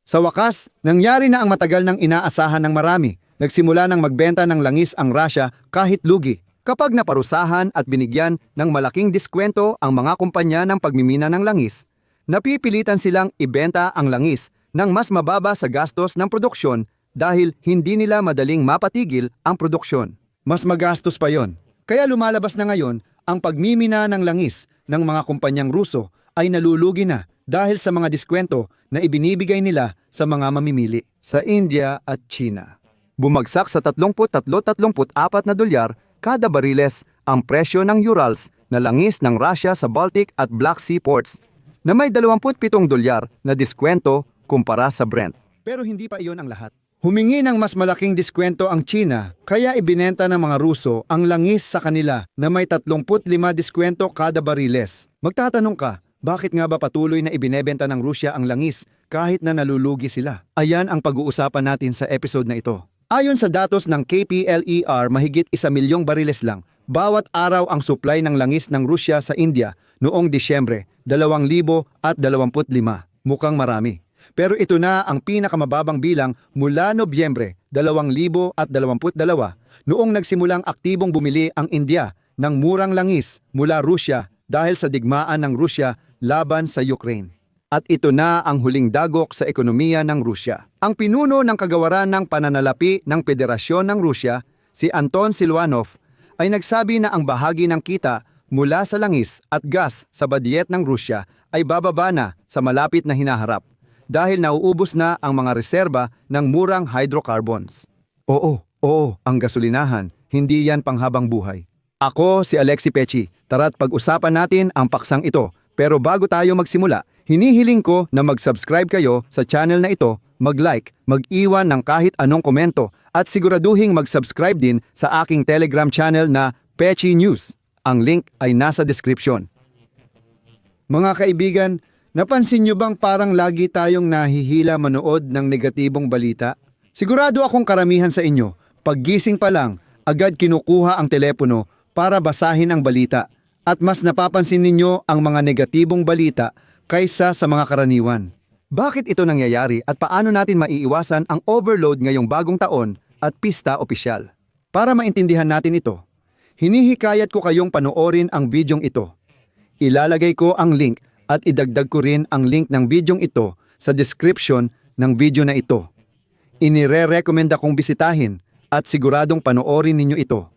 Sa wakas, nangyari na ang matagal ng inaasahan ng marami. Nagsimula ng magbenta ng langis ang Russia kahit lugi. Kapag naparusahan at binigyan ng malaking diskwento ang mga kumpanya ng pagmimina ng langis, napipilitan silang ibenta ang langis ng mas mababa sa gastos ng produksyon dahil hindi nila madaling mapatigil ang produksyon. Mas magastos pa yon. Kaya lumalabas na ngayon ang pagmimina ng langis ng mga kumpanyang Ruso ay nalulugi na dahil sa mga diskwento na ibinibigay nila sa mga mamimili sa India at China. Bumagsak sa 33-34 na dolyar kada bariles ang presyo ng Urals na langis ng Russia sa Baltic at Black Sea ports na may 27 dolyar na diskwento kumpara sa Brent. Pero hindi pa iyon ang lahat. Humingi ng mas malaking diskwento ang China kaya ibinenta ng mga Ruso ang langis sa kanila na may 35 diskwento kada bariles. Magtatanong ka, bakit nga ba patuloy na ibinebenta ng Rusya ang langis kahit na nalulugi sila? Ayan ang pag-uusapan natin sa episode na ito. Ayon sa datos ng KPLER, mahigit 1 milyong bariles lang bawat araw ang supply ng langis ng Rusya sa India noong Disyembre 2025. Mukhang marami. Pero ito na ang pinakamababang bilang mula Nobyembre 2022 noong nagsimulang aktibong bumili ang India ng murang langis mula Rusya dahil sa digmaan ng Rusya laban sa Ukraine. At ito na ang huling dagok sa ekonomiya ng Rusya. Ang pinuno ng kagawaran ng pananalapi ng Federasyon ng Rusya, si Anton Silvanov, ay nagsabi na ang bahagi ng kita mula sa langis at gas sa badyet ng Rusya ay bababa na sa malapit na hinaharap dahil nauubos na ang mga reserba ng murang hydrocarbons. Oo, ang gasolinahan, hindi yan panghabang buhay. Ako si Alexi Pechi. Tara't pag-usapan natin ang paksang ito. Pero bago tayo magsimula, hinihiling ko na mag-subscribe kayo sa channel na ito, mag-like, mag-iwan ng kahit anong komento at siguraduhing mag-subscribe din sa aking Telegram channel na Pechi News. Ang link ay nasa description. Mga kaibigan, napansin nyo bang parang lagi tayong nahihila manood ng negatibong balita? Sigurado akong karamihan sa inyo, paggising pa lang, agad kinukuha ang telepono para basahin ang balita. At mas napapansin ninyo ang mga negatibong balita kaysa sa mga karaniwan. Bakit ito nangyayari at paano natin maiiwasan ang overload ngayong bagong taon at pista opisyal? Para maintindihan natin ito, hinihikayat ko kayong panoorin ang bidyong ito. Ilalagay ko ang link at idagdag ko rin ang link ng bidyong ito sa description ng video na ito. Inire-recommenda kong bisitahin at siguradong panoorin ninyo ito.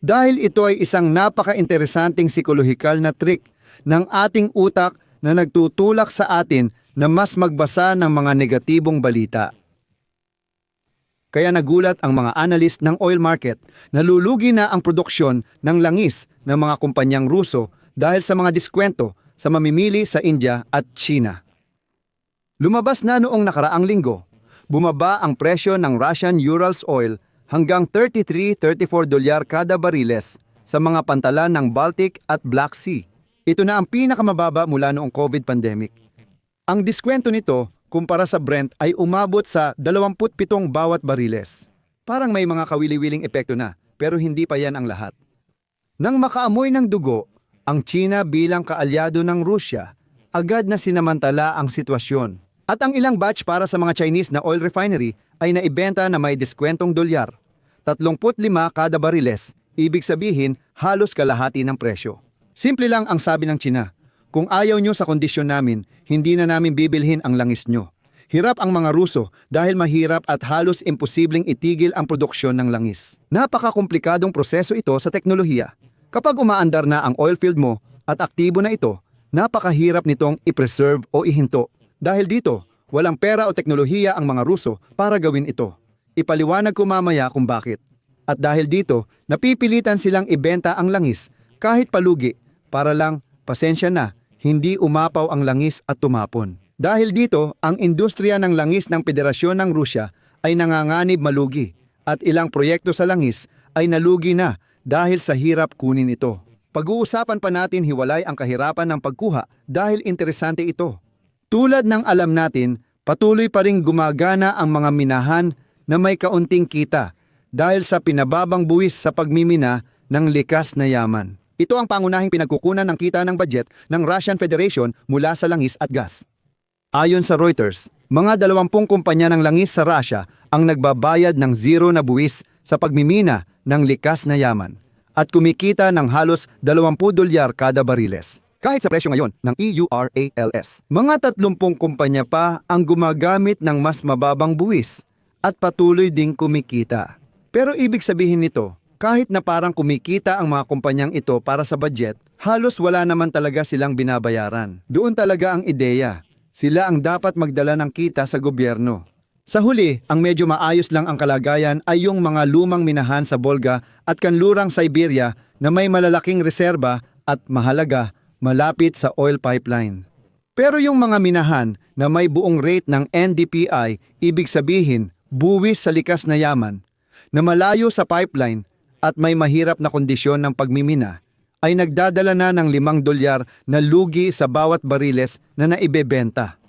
Dahil ito ay isang napaka-interesanting psikolohikal na trick ng ating utak na nagtutulak sa atin na mas magbasa ng mga negatibong balita. Kaya nagulat ang mga analyst ng oil market na lulugi na ang produksyon ng langis ng mga kumpanyang Ruso dahil sa mga diskwento sa mamimili sa India at China. Lumabas na noong nakaraang linggo, bumaba ang presyo ng Russian Urals oil hanggang 33-34 dolyar kada bariles sa mga pantalan ng Baltic at Black Sea. Ito na ang pinakamababa mula noong COVID pandemic. Ang diskwento nito kumpara sa Brent ay umabot sa 27 bawat bariles. Parang may mga kawili-wiling epekto na, pero hindi pa yan ang lahat. Nang makaamoy ng dugo, ang China bilang kaalyado ng Rusya, agad na sinamantala ang sitwasyon. At ang ilang batch para sa mga Chinese na oil refinery ay naibenta na may diskwentong dolyar. 35 kada bariles, ibig sabihin halos kalahati ng presyo. Simple lang ang sabi ng China, kung ayaw nyo sa kondisyon namin, hindi na namin bibilhin ang langis nyo. Hirap ang mga Ruso dahil mahirap at halos imposibleng itigil ang produksyon ng langis. Napaka-komplikadong proseso ito sa teknolohiya. Kapag umaandar na ang oil field mo at aktibo na ito, napakahirap nitong i-preserve o ihinto. Dahil dito, walang pera o teknolohiya ang mga Ruso para gawin ito. Ipaliwanag ko mamaya kung bakit. At dahil dito, napipilitan silang ibenta ang langis kahit palugi para lang, pasensya na, hindi umapaw ang langis at tumapon. Dahil dito, ang industriya ng langis ng Federasyon ng Rusya ay nanganganib malugi at ilang proyekto sa langis ay nalugi na dahil sa hirap kunin ito. Pag-uusapan pa natin hiwalay ang kahirapan ng pagkuha dahil interesante ito. Tulad ng alam natin, patuloy pa ring gumagana ang mga minahan na may kaunting kita dahil sa pinababang buwis sa pagmimina ng likas na yaman. Ito ang pangunahing pinagkukunan ng kita ng budget ng Russian Federation mula sa langis at gas. Ayon sa Reuters, Mga 20 kumpanya ng langis sa Russia ang nagbabayad ng zero na buwis sa pagmimina ng likas na yaman at kumikita ng halos $20 kada bariles. Kahit sa presyo ngayon ng EURALS, mga 30 kumpanya pa ang gumagamit ng mas mababang buwis at patuloy ding kumikita. Pero ibig sabihin nito, kahit na parang kumikita ang mga kumpanyang ito para sa budget, halos wala naman talaga silang binabayaran. Doon talaga ang ideya. Sila ang dapat magdala ng kita sa gobyerno. Sa huli, ang medyo maayos lang ang kalagayan ay yung mga lumang minahan sa Volga at kanlurang Siberia na may malalaking reserba at mahalaga malapit sa oil pipeline. Pero yung mga minahan na may buong rate ng NDPI, ibig sabihin buwis sa likas na yaman, na malayo sa pipeline at may mahirap na kondisyon ng pagmimina, ay nagdadala na ng $5 na lugi sa bawat bariles na naibebenta.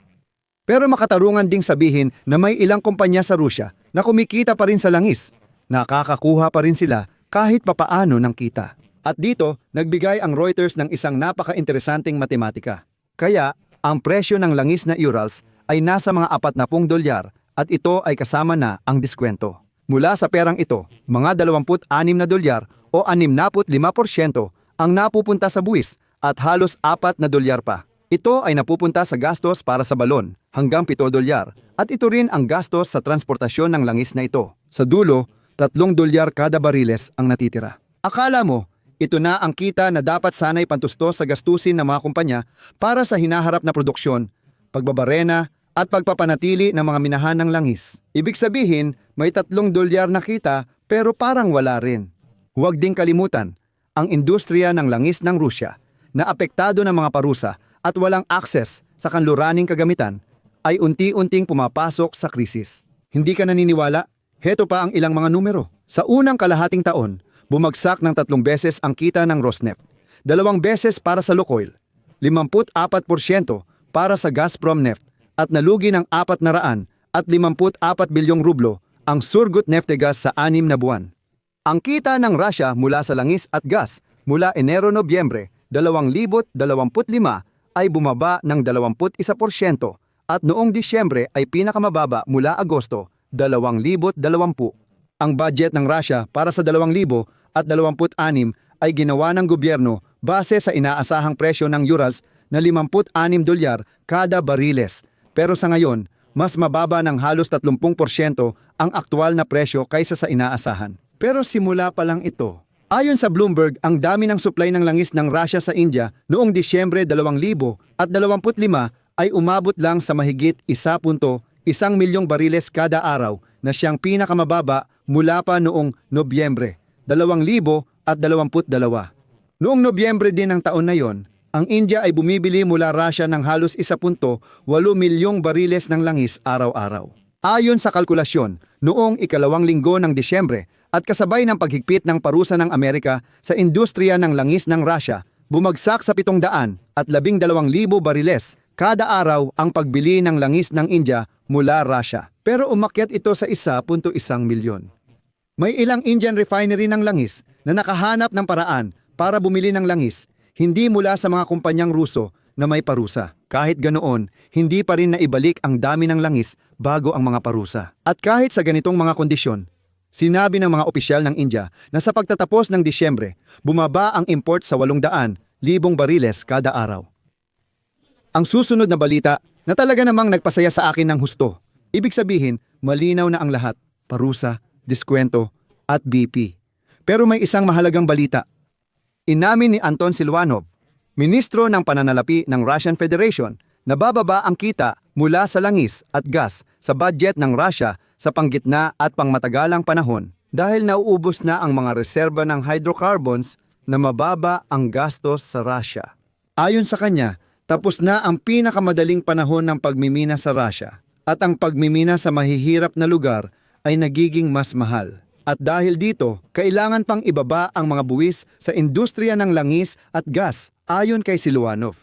Pero makatarungan ding sabihin na may ilang kumpanya sa Rusya na kumikita pa rin sa langis. Nakakakuha pa rin sila kahit papaano ng kita. At dito, nagbigay ang Reuters ng isang napaka-interesanting matematika. Kaya, ang presyo ng langis na Urals ay nasa mga $40 at ito ay kasama na ang diskwento. Mula sa perang ito, mga $26 o 65% ang napupunta sa buwis at halos $4 pa. Ito ay napupunta sa gastos para sa balon hanggang $7 at ito rin ang gastos sa transportasyon ng langis na ito. Sa dulo, $3 kada bariles ang natitira. Akala mo, ito na ang kita na dapat sana'y pantustos sa gastusin ng mga kumpanya para sa hinaharap na produksyon, pagbabarena at pagpapanatili ng mga minahan ng langis. Ibig sabihin, may $3 na kita pero parang wala rin. Huwag ding kalimutan, ang industriya ng langis ng Rusya na apektado ng mga parusa at walang akses sa kanluraning kagamitan ay unti-unting pumapasok sa krisis. Hindi ka naniniwala? Heto pa ang ilang mga numero. Sa unang kalahating taon, bumagsak ng 3 beses ang kita ng Rosneft, 2 beses para sa Lukoil, 54% para sa Gazprom Neft at nalugi ng 454 bilyong rublo ang Surgutneftegas sa 6 na buwan. Ang kita ng Russia mula sa langis at gas mula Enero-Nobyembre 2025 ay bumaba ng 21% at noong Disyembre ay pinakamababa mula Agosto 2020. Ang budget ng Russia para sa 2026 ay ginawa ng gobyerno base sa inaasahang presyo ng Urals na $56 kada bariles. Pero sa ngayon, mas mababa ng halos 30% ang aktwal na presyo kaysa sa inaasahan. Pero simula pa lang ito. Ayon sa Bloomberg, ang dami ng supply ng langis ng Russia sa India noong Disyembre 2025 ay umabot lang sa mahigit 1.1 milyong bariles kada araw na siyang pinakamababa mula pa noong Nobyembre 2022. Noong Nobyembre din ng taon na yon, ang India ay bumibili mula Russia ng halos 1.8 milyong bariles ng langis araw-araw. Ayon sa kalkulasyon, noong ikalawang linggo ng Disyembre at kasabay ng paghigpit ng parusa ng Amerika sa industriya ng langis ng Russia, bumagsak sa 712,000 bariles kada araw ang pagbili ng langis ng India mula Russia. Pero umakyat ito sa 1.1 milyon. May ilang Indian refinery ng langis na nakahanap ng paraan para bumili ng langis, hindi mula sa mga kumpanyang Ruso na may parusa. Kahit ganoon, hindi pa rin naibalik ang dami ng langis bago ang mga parusa. At kahit sa ganitong mga kondisyon, sinabi ng mga opisyal ng India na sa pagtatapos ng Disyembre, bumaba ang import sa 800,000 bariles kada araw. Ang susunod na balita na talaga namang nagpasaya sa akin ng husto. Ibig sabihin, malinaw na ang lahat, parusa, diskwento, at BP. Pero may isang mahalagang balita. Inamin ni Anton Silvanov, Ministro ng Pananalapi ng Russian Federation, na bababa ang kita mula sa langis at gas sa budget ng Russia sa panggitna at pangmatagalang panahon dahil nauubos na ang mga reserba ng hydrocarbons na mababa ang gastos sa Russia. Ayon sa kanya, tapos na ang pinakamadaling panahon ng pagmimina sa Russia at ang pagmimina sa mahihirap na lugar ay nagiging mas mahal. At dahil dito, kailangan pang ibaba ang mga buwis sa industriya ng langis at gas, ayon kay Silvanov.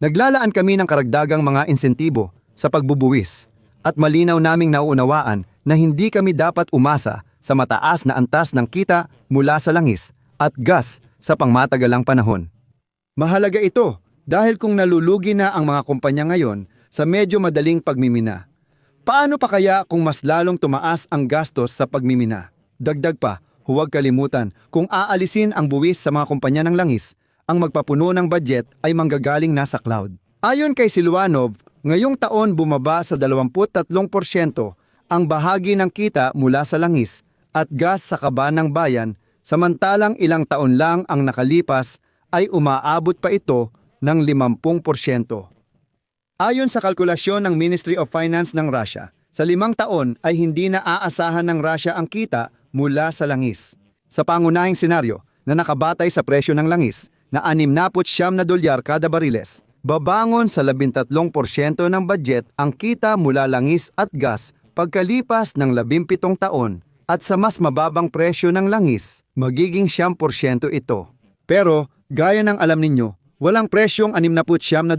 Naglalaan kami ng karagdagang mga insentibo sa pagbubuwis at malinaw naming nauunawaan na hindi kami dapat umasa sa mataas na antas ng kita mula sa langis at gas sa pangmatagalang panahon. Mahalaga ito dahil kung nalulugi na ang mga kumpanya ngayon sa medyo madaling pagmimina. Paano pa kaya kung mas lalong tumaas ang gastos sa pagmimina? Dagdag pa, huwag kalimutan, kung aalisin ang buwis sa mga kumpanya ng langis, ang magpapuno ng budget ay manggagaling na sa cloud. Ayon kay Silwanov, ngayong taon bumaba sa 23% ang bahagi ng kita mula sa langis at gas sa kaban ng bayan, samantalang ilang taon lang ang nakalipas ay umaabot pa ito ng 50%. Ayon sa kalkulasyon ng Ministry of Finance ng Russia, sa 5 taon ay hindi na aasahan ng Russia ang kita mula sa langis. Sa pangunahing senaryo na nakabatay sa presyo ng langis na $69 kada bariles, babangon sa 13% ng budget ang kita mula langis at gas pagkalipas ng 17 taon at sa mas mababang presyo ng langis, magiging 9% ito. Pero, gaya ng alam ninyo, walang presyong $69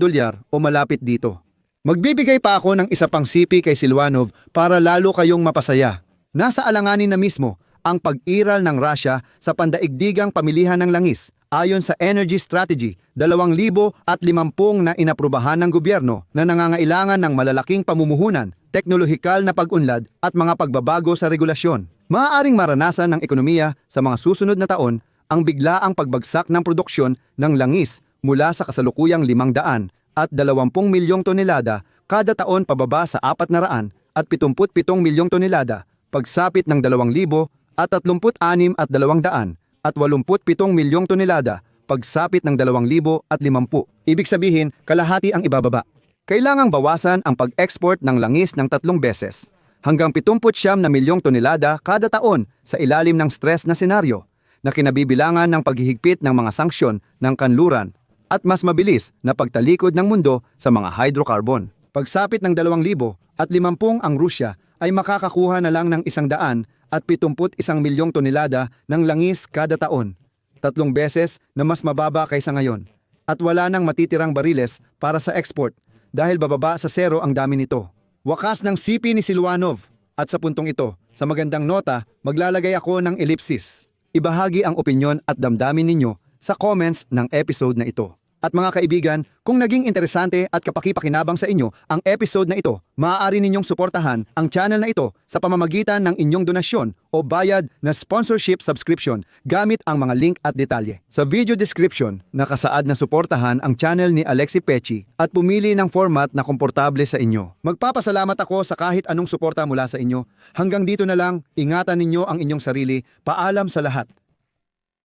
o malapit dito. Magbibigay pa ako ng isa pang sipi kay Silwanov para lalo kayong mapasaya. Nasa alanganin na mismo ang pag-iral ng Russia sa pandaigdigang pamilihan ng langis ayon sa Energy Strategy 2050 na inaprubahan ng gobyerno na nangangailangan ng malalaking pamumuhunan, teknolohikal na pag-unlad at mga pagbabago sa regulasyon. Maaaring maranasan ng ekonomiya sa mga susunod na taon ang biglaang pagbagsak ng produksyon ng langis mula sa kasalukuyang 500 at 20 milyong tonelada kada taon pababa sa 400 at 77 milyong tonelada pagsapit ng 2,000 at 36 at 200 at 87 milyong tonelada pagsapit ng 2,050. Ibig sabihin, kalahati ang ibababa. Kailangang bawasan ang pag-export ng langis ng 3 beses hanggang 79 na milyong tonelada kada taon sa ilalim ng stress na senaryo na kinabibilangan ng paghihigpit ng mga sanksyon ng kanluran at mas mabilis na pagtalikod ng mundo sa mga hydrocarbon. Pagsapit ng 2,050 ang Rusya ay makakakuha na lang ng 100 at 71 milyong tonelada ng langis kada taon, 3 beses na mas mababa kaysa ngayon. At wala nang matitirang bariles para sa export dahil bababa sa zero ang dami nito. Wakas ng sipi ni Silwanov. At sa puntong ito, sa magandang nota, maglalagay ako ng ellipsis. Ibahagi ang opinyon at damdamin ninyo sa comments ng episode na ito. At mga kaibigan, kung naging interesante at kapaki-pakinabang sa inyo ang episode na ito, maaari ninyong suportahan ang channel na ito sa pamamagitan ng inyong donasyon o bayad na sponsorship subscription gamit ang mga link at detalye. Sa video description, nakasaad na suportahan ang channel ni Alexi Pechi at pumili ng format na komportable sa inyo. Magpapasalamat ako sa kahit anong suporta mula sa inyo. Hanggang dito na lang, ingatan ninyo ang inyong sarili. Paalam sa lahat.